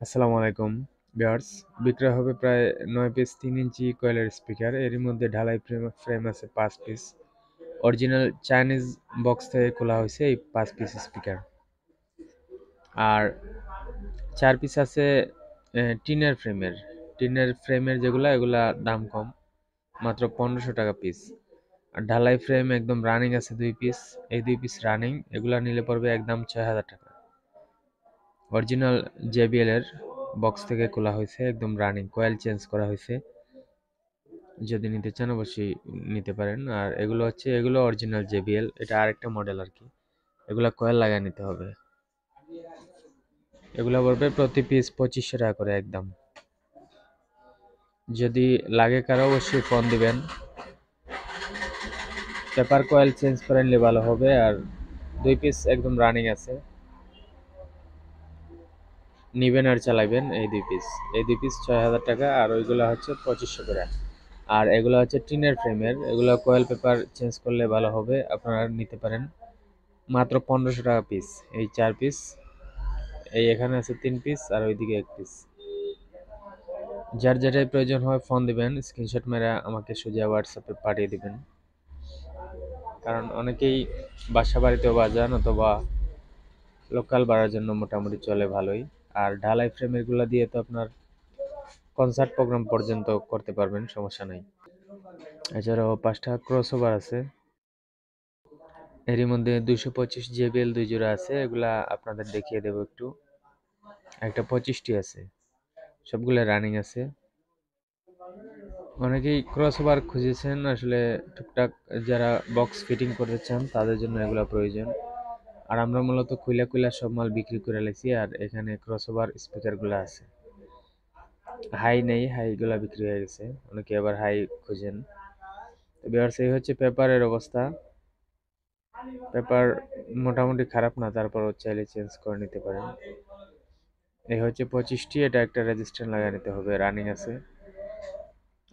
আসসালামু আলাইকুম ভিউয়ার্স। বিক্রয় হবে প্রায় 9 পিস 3 ইঞ্চি কয়েলের স্পিকার। এর মধ্যে ঢালাই ফ্রেম আছে 5 পিস। অরিজিনাল চাইনিজ বক্স থেকে খোলা হয়েছে এই 5 পিস স্পিকার। আর 4 পিস আছে টিনের ফ্রেমের। যেগুলা এগুলা দাম কম, মাত্র 1500 টাকা পিস। আর ঢালাই ফ্রেম একদম রানিং আছে 2 পিস। এই 2 পিস রানিং, এগুলা নিলে পড়বে একদম 6000 টাকা। অরিজিনাল জেবিএল এর বক্স থেকে খোলা হয়েছে, একদম রানিং, কয়েল চেঞ্জ করা হয়েছে। যদি নিতে চান অবশ্যই নিতে পারেন। আর এগুলো অরিজিনাল জেবিএল, এটা আরেকটা মডেল আর কি। এগুলা কয়েল লাগায় নিতে হবে। এগুলা পড়বে প্রতি পিস 2500 টাকা করে একদম। যদি লাগে কারো অবশ্যই ফোন দিবেন। পেপার কয়েল চেঞ্জ করে নিলে ভালো হবে। আর 2 পিস একদম রানিং আছে, নিবেন আর চালাবেন। এই দুই পিস 6000 টাকা, আর ওইগুলা হচ্ছে 2500 করে। আর এগুলো হচ্ছে টিনের ফ্রেমের, এগুলো কয়েল পেপার চেঞ্জ করলে ভালো হবে, আপনারা নিতে পারেন। মাত্র 1500 টাকা পিস। এই 4 পিস, এই এখানে আছে 3 পিস, আর ওইদিকে 1 পিস। যার যেটাই প্রয়োজন হয় ফোন দিবেন, স্ক্রিনশট মেরে আমাকে সোজা হোয়াটসঅ্যাপে পাঠিয়ে দিবেন। কারণ অনেকেই বাসা বাড়িতেও বাজান, অথবা লোকাল বাড়ার জন্য মোটামুটি চলে ভালোই। আর ঢালাই ফ্রেমেরগুলো দিয়ে তো আপনার কনসার্ট প্রোগ্রাম পর্যন্ত করতে পারবেন, সমস্যা নাই। এছাড়াও 5টা ক্রসওভার আছে। এরই মধ্যে 225 জেবিএল 2 জোড়া আছে, এগুলা আপনাদের দেখিয়ে দেবো একটু। একটা 25টি আছে, সবগুলো রানিং আছে। অনেকেই ক্রসওভার খুঁজেছেন, আসলে টুকটাক যারা বক্স ফিটিং করতে চান তাদের জন্য এগুলো প্রয়োজন। আর আমরা মূলত খুইলা খুইলা সব মাল বিক্রি করে লেছি। আর এখানে ক্রসওভার স্পিকারগুলো আছে, হাই নেই, হাইগুলা বিক্রি হয়ে গেছে। অনেকে আবার হাই খুঁজেন। তো ভিউয়ার্স, এই হচ্ছে পেপারের অবস্থা। পেপার মোটামুটি খারাপ না, তারপর চাইলে চেঞ্জ করে নিতে পারেন। এই হচ্ছে 25টি, এটা একটা রেজিস্ট্যান্ট লাগিয়ে নিতে হবে, রানিং আছে।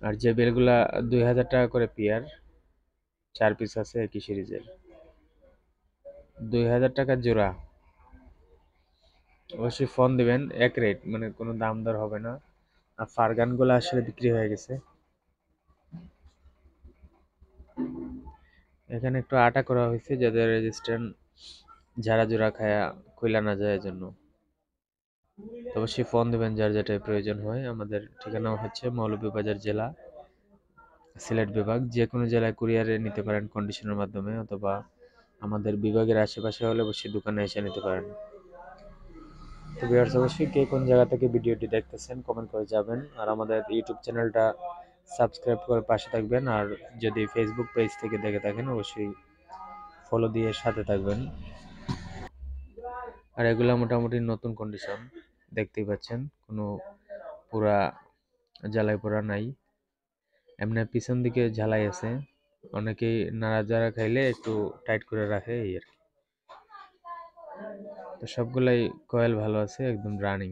আর যে বেলগুলা 2000 টাকা করে পেয়ার, 4 পিস আছে একই সিরিজের, 2000 টাকা জোড়া। অবশ্যই ফোন দিবেন, এক রেট, মানে কোনো দাম দর হবে না। আর ফারগানগুলো আসলে বিক্রি হয়ে গেছে। এখানে একটু আটা করা হয়েছে যাতে রেজিস্ট্যান্ট ঝাড়া জোড়া খায়া খুইলা না যায়, এজন্য। অবশ্যই ফোন দিবেন যার যেটাই প্রয়োজন হয়। আমাদের ঠিকানা হচ্ছে মৌলভীবাজার জেলা, সিলেট বিভাগ। যে কোনো জেলায় কুরিয়ারে নিতে পারেন কন্ডিশনের মাধ্যমে, অথবা আমাদের বিভাগের আশেপাশে হলে অবশ্যই দোকানে এসে নিতে পারেন। তো ভিউয়ার্স, অবশ্যই কে কোন জায়গা থেকে ভিডিওটি দেখতেছেন কমেন্ট করে যাবেন। আর আমাদের ইউটিউব চ্যানেলটা সাবস্ক্রাইব করে পাশে থাকবেন। আর যদি ফেসবুক পেজ থেকে দেখে থাকেন অবশ্যই ফলো দিয়ে সাথে থাকবেন। আর এগুলা মোটামুটি নতুন কন্ডিশন, দেখতেই পাচ্ছেন, কোনো পুরা জ্বালাই পোড়া নাই। এমনি পিছন দিকে ঝালাই আছে, অনেকেই নাড়াচাড়া খাইলে একটু টাইট করে রাখে, এই আর কি। তো সবগুলাই কয়েল ভালো আছে, একদম রানিং।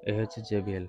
এই হচ্ছে জেবিএল।